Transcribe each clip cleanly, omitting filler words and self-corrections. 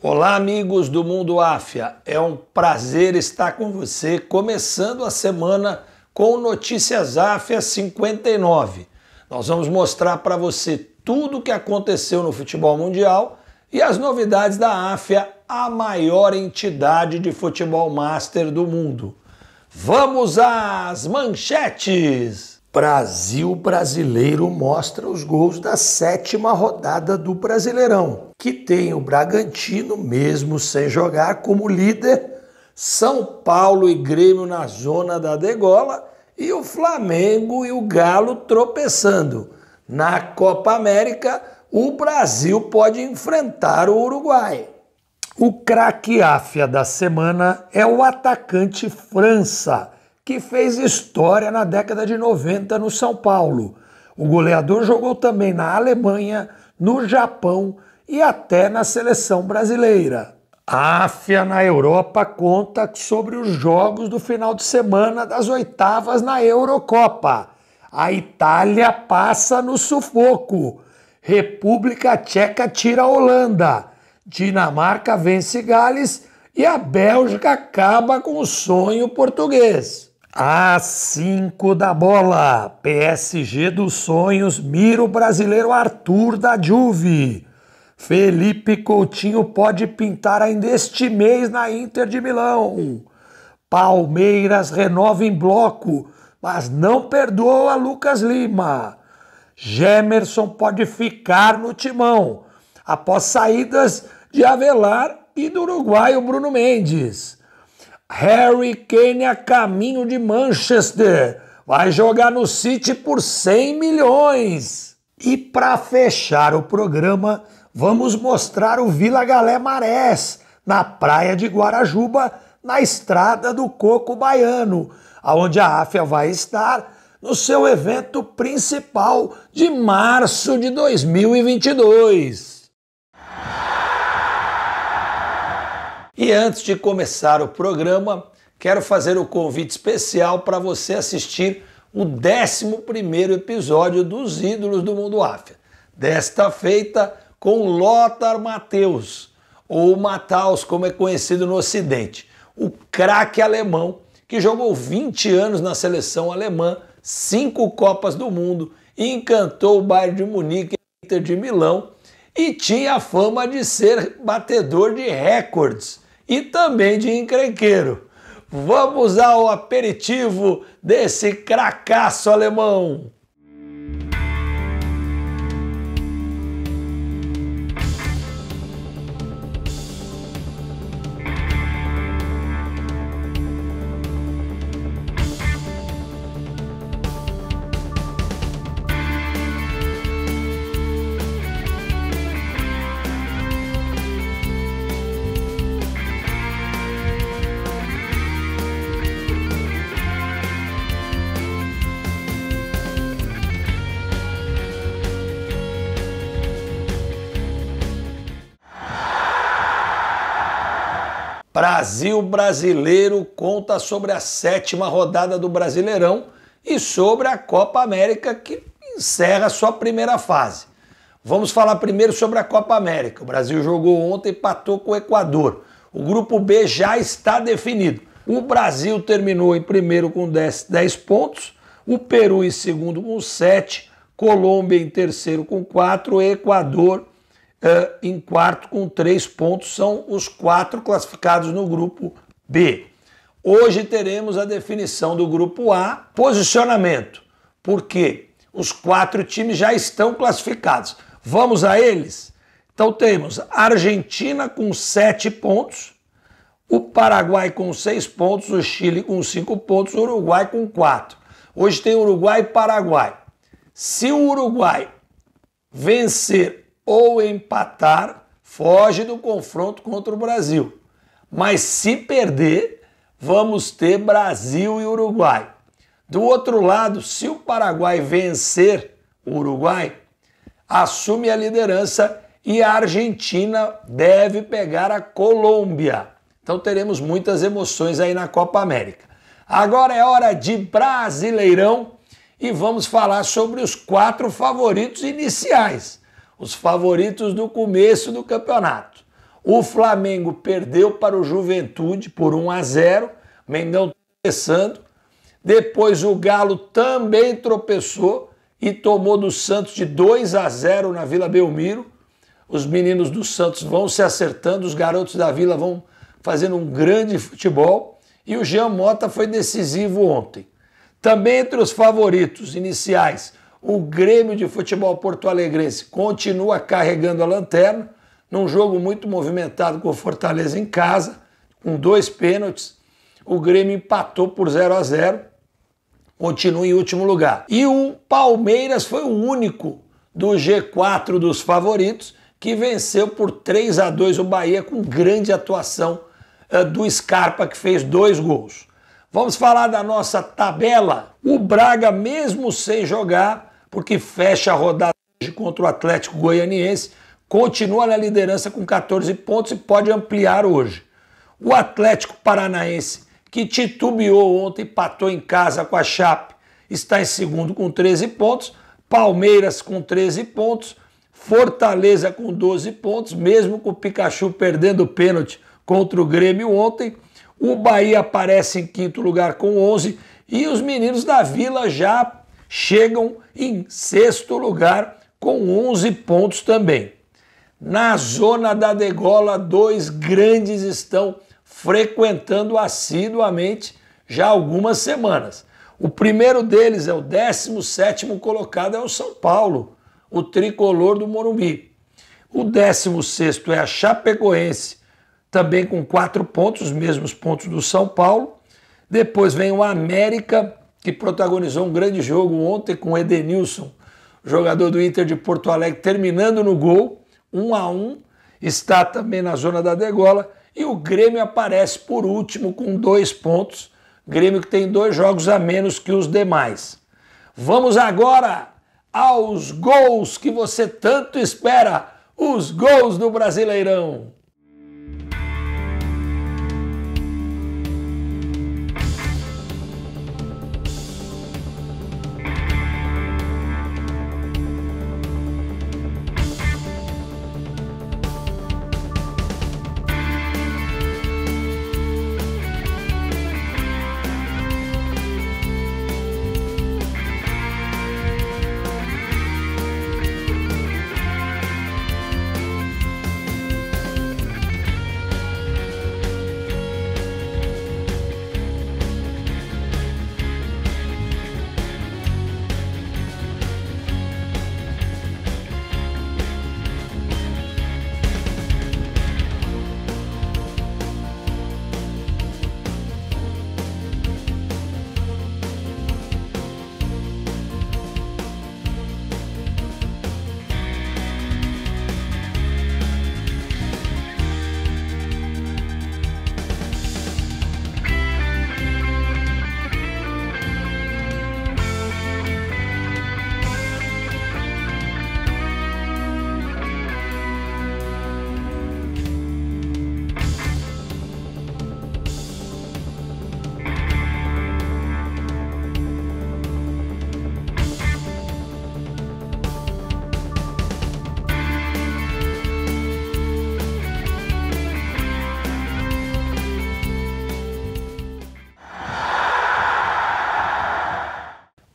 Olá, amigos do Mundo Áfia. É um prazer estar com você, começando a semana com Notícias Áfia 59. Nós vamos mostrar para você tudo o que aconteceu no futebol mundial e as novidades da Áfia, a maior entidade de futebol master do mundo. Vamos às manchetes! Brasil brasileiro mostra os gols da 7ª rodada do Brasileirão, que tem o Bragantino, mesmo sem jogar, como líder, São Paulo e Grêmio na zona da degola e o Flamengo e o Galo tropeçando. Na Copa América, o Brasil pode enfrentar o Uruguai. O craque Áfia da semana é o atacante França, que fez história na década de 90 no São Paulo. O goleador jogou também na Alemanha, no Japão e até na seleção brasileira. A Áfia na Europa conta sobre os jogos do final de semana das oitavas na Eurocopa. A Itália passa no sufoco. República Tcheca tira a Holanda. Dinamarca vence Gales e a Bélgica acaba com o sonho português. Às 5 da bola, PSG dos sonhos mira o brasileiro Arthur da Juve. Felipe Coutinho pode pintar ainda este mês na Inter de Milão. Palmeiras renova em bloco, mas não perdoa Lucas Lima. Gemerson pode ficar no timão, após saídas de Avelar e do uruguaio Bruno Mendes. Harry Kane a caminho de Manchester, vai jogar no City por 100 milhões. E para fechar o programa, vamos mostrar o Vila Galé Marés, na praia de Guarajuba, na estrada do Coco Baiano, onde a Áfia vai estar no seu evento principal de março de 2022. E antes de começar o programa, quero fazer um convite especial para você assistir o 11º episódio dos Ídolos do Mundo Áfia. Desta feita com Lothar Matthäus, ou Matthaus, como é conhecido no Ocidente, o craque alemão que jogou 20 anos na seleção alemã, 5 Copas do Mundo, encantou o Bayern de Munique e Inter de Milão e tinha a fama de ser batedor de recordes e também de encrenqueiro. Vamos ao aperitivo desse cracaço alemão. Brasil brasileiro conta sobre a 7ª rodada do Brasileirão e sobre a Copa América, que encerra sua primeira fase. Vamos falar primeiro sobre a Copa América. O Brasil jogou ontem e empatou com o Equador. O grupo B já está definido. O Brasil terminou em primeiro com 10 pontos, o Peru em segundo com 7, Colômbia em terceiro com 4 e Equador em quarto com 3 pontos, são os 4 classificados no grupo B. Hoje teremos a definição do grupo A, posicionamento, porque os 4 times já estão classificados. Vamos a eles? Então temos a Argentina com 7 pontos, o Paraguai com 6 pontos, o Chile com 5 pontos, o Uruguai com 4. Hoje tem Uruguai e Paraguai. Se o Uruguai vencer ou empatar, foge do confronto contra o Brasil. Mas se perder, vamos ter Brasil e Uruguai. Do outro lado, se o Paraguai vencer o Uruguai, assume a liderança e a Argentina deve pegar a Colômbia. Então teremos muitas emoções aí na Copa América. Agora é hora de Brasileirão e vamos falar sobre os 4 favoritos iniciais. Os favoritos do começo do campeonato. O Flamengo perdeu para o Juventude por 1-0, Mengão tropeçando. Depois o Galo também tropeçou e tomou do Santos de 2-0 na Vila Belmiro. Os meninos do Santos vão se acertando, os garotos da Vila vão fazendo um grande futebol e o Jean Mota foi decisivo ontem. Também entre os favoritos iniciais, o Grêmio de Futebol Porto-Alegrense continua carregando a lanterna, num jogo muito movimentado com o Fortaleza em casa, com 2 pênaltis. O Grêmio empatou por 0-0, continua em último lugar. E o Palmeiras foi o único do G4 dos favoritos que venceu por 3-2 o Bahia com grande atuação do Scarpa, que fez 2 gols. Vamos falar da nossa tabela. O Braga, mesmo sem jogar, porque fecha a rodada hoje contra o Atlético Goianiense, continua na liderança com 14 pontos e pode ampliar hoje. O Atlético Paranaense, que titubeou ontem, empatou em casa com a Chape, está em segundo com 13 pontos. Palmeiras com 13 pontos. Fortaleza com 12 pontos, mesmo com o Pikachu perdendo o pênalti contra o Grêmio ontem. O Bahia aparece em quinto lugar com 11 e os meninos da Vila já chegam em sexto lugar com 11 pontos também. Na zona da degola, 2 grandes estão frequentando assiduamente já há algumas semanas. O primeiro deles é o 17º colocado, é o São Paulo, o tricolor do Morumbi. O 16º é a Chapecoense, também com 4 pontos, os mesmos pontos do São Paulo. Depois vem o América, que protagonizou um grande jogo ontem com o Edenilson, jogador do Inter de Porto Alegre, terminando no gol, 1-1, está também na zona da degola. E o Grêmio aparece por último com 2 pontos. Grêmio que tem 2 jogos a menos que os demais. Vamos agora aos gols que você tanto espera, os gols do Brasileirão.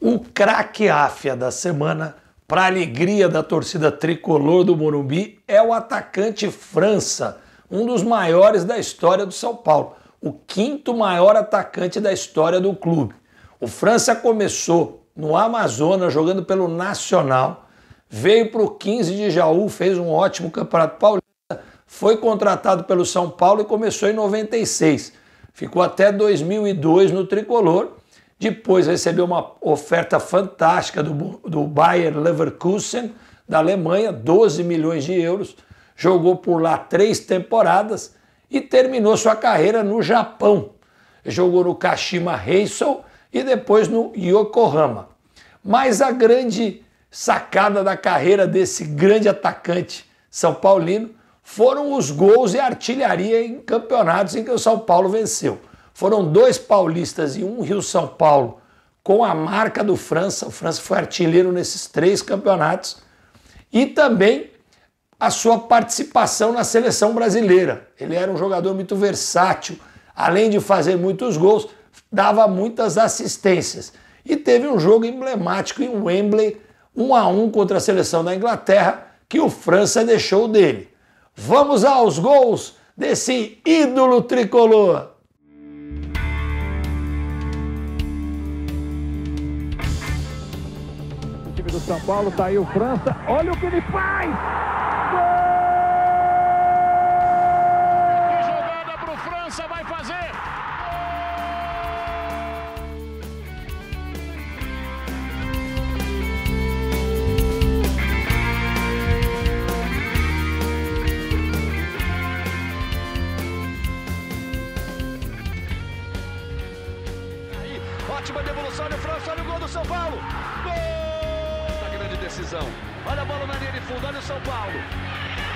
O craque Áfia da semana, para alegria da torcida tricolor do Morumbi, é o atacante França, um dos maiores da história do São Paulo, o 5º maior atacante da história do clube. O França começou no Amazonas, jogando pelo Nacional, veio para o 15 de Jaú, fez um ótimo campeonato paulista, foi contratado pelo São Paulo e começou em 96. Ficou até 2002 no tricolor. Depois recebeu uma oferta fantástica do Bayer Leverkusen, da Alemanha, 12 milhões de euros. Jogou por lá 3 temporadas e terminou sua carreira no Japão. Jogou no Kashima Reysol e depois no Yokohama. Mas a grande sacada da carreira desse grande atacante são paulino foram os gols e a artilharia em campeonatos em que o São Paulo venceu. Foram 2 paulistas e 1 Rio-São Paulo com a marca do França. O França foi artilheiro nesses 3 campeonatos. E também a sua participação na seleção brasileira. Ele era um jogador muito versátil, além de fazer muitos gols, dava muitas assistências. E teve um jogo emblemático em Wembley, 1-1 contra a seleção da Inglaterra, que o França deixou dele. Vamos aos gols desse ídolo tricolor. O time do São Paulo, tá aí o França, olha o que ele faz! Que jogada pro França, vai fazer! Ótima devolução do França, olha o gol do São Paulo. Gol! Da grande decisão. Olha a bola na linha de fundo, olha o São Paulo.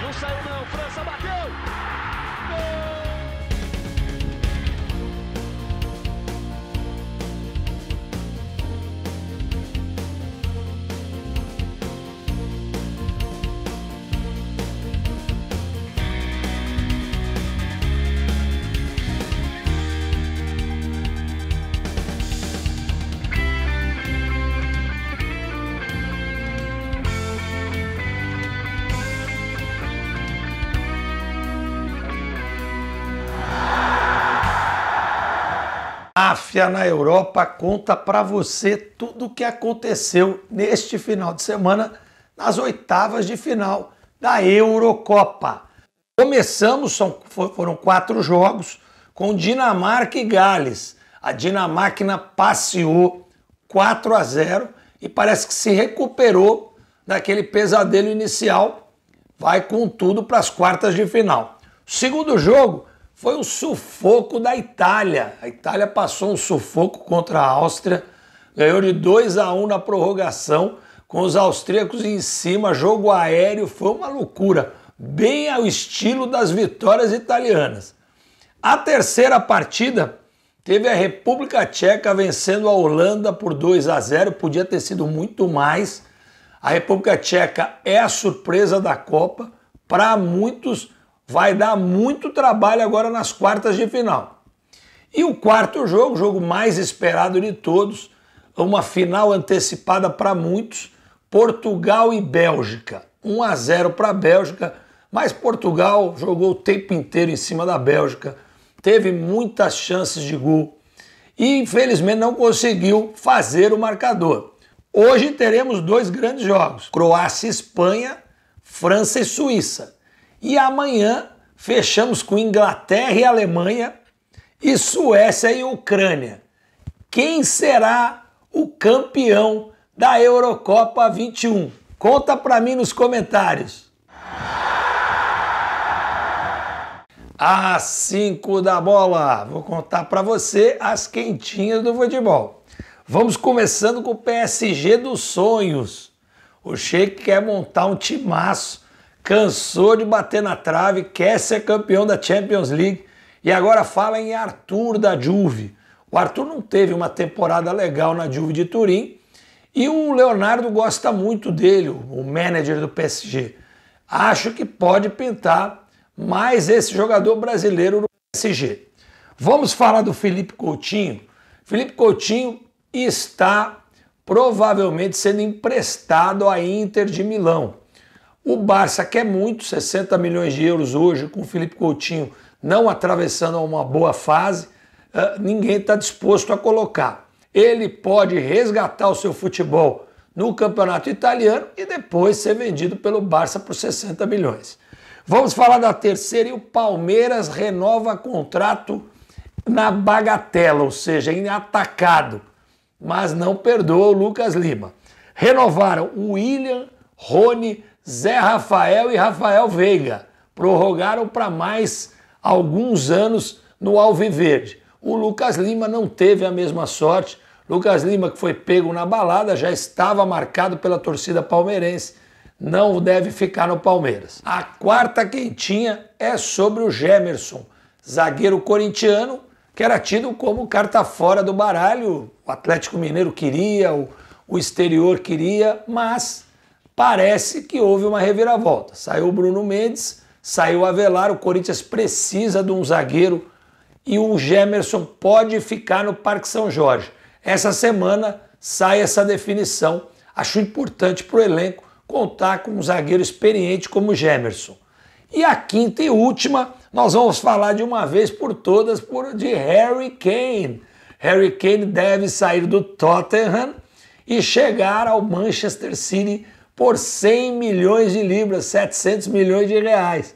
Não saiu não, França bateu. Gol! Máfia na Europa conta para você tudo o que aconteceu neste final de semana nas oitavas de final da Eurocopa. Começamos, foram 4 jogos com Dinamarca e Gales. A Dinamarca passeou 4-0 e parece que se recuperou daquele pesadelo inicial. Vai com tudo para as quartas de final. O segundo jogo foi um sufoco da Itália. A Itália passou um sufoco contra a Áustria, ganhou de 2-1 na prorrogação, com os austríacos em cima, jogo aéreo, foi uma loucura, bem ao estilo das vitórias italianas. A terceira partida teve a República Tcheca vencendo a Holanda por 2-0, podia ter sido muito mais. A República Tcheca é a surpresa da Copa, para muitos vai dar muito trabalho agora nas quartas de final. E o quarto jogo, o jogo mais esperado de todos, uma final antecipada para muitos, Portugal e Bélgica. 1-0 para a Bélgica, mas Portugal jogou o tempo inteiro em cima da Bélgica, teve muitas chances de gol e infelizmente não conseguiu fazer o marcador. Hoje teremos 2 grandes jogos, Croácia e Espanha, França e Suíça. E amanhã fechamos com Inglaterra e Alemanha e Suécia e Ucrânia. Quem será o campeão da Eurocopa 21? Conta pra mim nos comentários. Às 5 da bola, vou contar pra você as quentinhas do futebol. Vamos começando com o PSG dos sonhos. O Sheik quer montar um timaço. Cansou de bater na trave, quer ser campeão da Champions League e agora fala em Arthur da Juve. O Arthur não teve uma temporada legal na Juve de Turim e o Leonardo gosta muito dele, o manager do PSG. Acho que pode pintar mais esse jogador brasileiro no PSG. Vamos falar do Philippe Coutinho. Philippe Coutinho está provavelmente sendo emprestado à Inter de Milão. O Barça quer muito, 60 milhões de euros hoje, com o Philippe Coutinho não atravessando uma boa fase, ninguém está disposto a colocar. Ele pode resgatar o seu futebol no campeonato italiano e depois ser vendido pelo Barça por 60 milhões. Vamos falar da terceira e o Palmeiras renova contrato na bagatela, ou seja, em atacado, mas não perdoa o Lucas Lima. Renovaram o William, Rony, Zé Rafael e Rafael Veiga. Prorrogaram para mais alguns anos no Alviverde. O Lucas Lima não teve a mesma sorte. Lucas Lima, que foi pego na balada, já estava marcado pela torcida palmeirense. Não deve ficar no Palmeiras. A quarta quentinha é sobre o Gemerson, zagueiro corintiano, que era tido como carta fora do baralho. O Atlético Mineiro queria, o exterior queria, mas parece que houve uma reviravolta. Saiu o Bruno Mendes, saiu o Avelar, o Corinthians precisa de um zagueiro e o Gemerson pode ficar no Parque São Jorge. Essa semana sai essa definição. Acho importante para o elenco contar com um zagueiro experiente como o Gemerson. E a quinta e última, nós vamos falar de uma vez por todas de Harry Kane. Harry Kane deve sair do Tottenham e chegar ao Manchester City por 100 milhões de libras, 700 milhões de reais.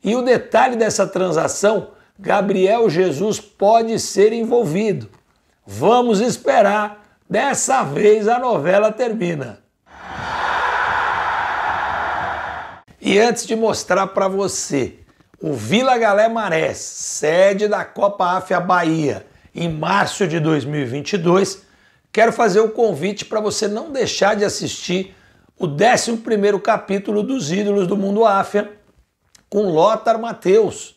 E o detalhe dessa transação, Gabriel Jesus pode ser envolvido. Vamos esperar, dessa vez a novela termina. E antes de mostrar para você o Vila Galé Marés, sede da Copa Áfia Bahia, em março de 2022, quero fazer o convite para você não deixar de assistir o 11º capítulo dos Ídolos do Mundo Áfia, com Lothar Matthäus,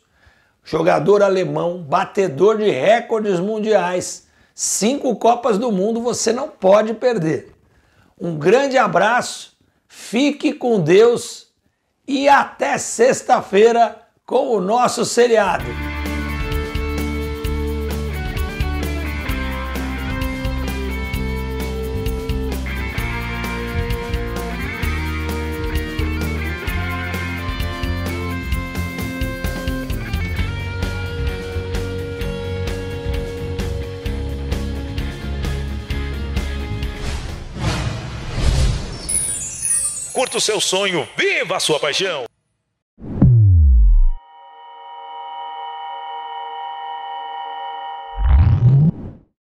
jogador alemão, batedor de recordes mundiais, 5 Copas do Mundo, você não pode perder. Um grande abraço, fique com Deus e até sexta-feira com o nosso seriado. Curta o seu sonho, viva a sua paixão!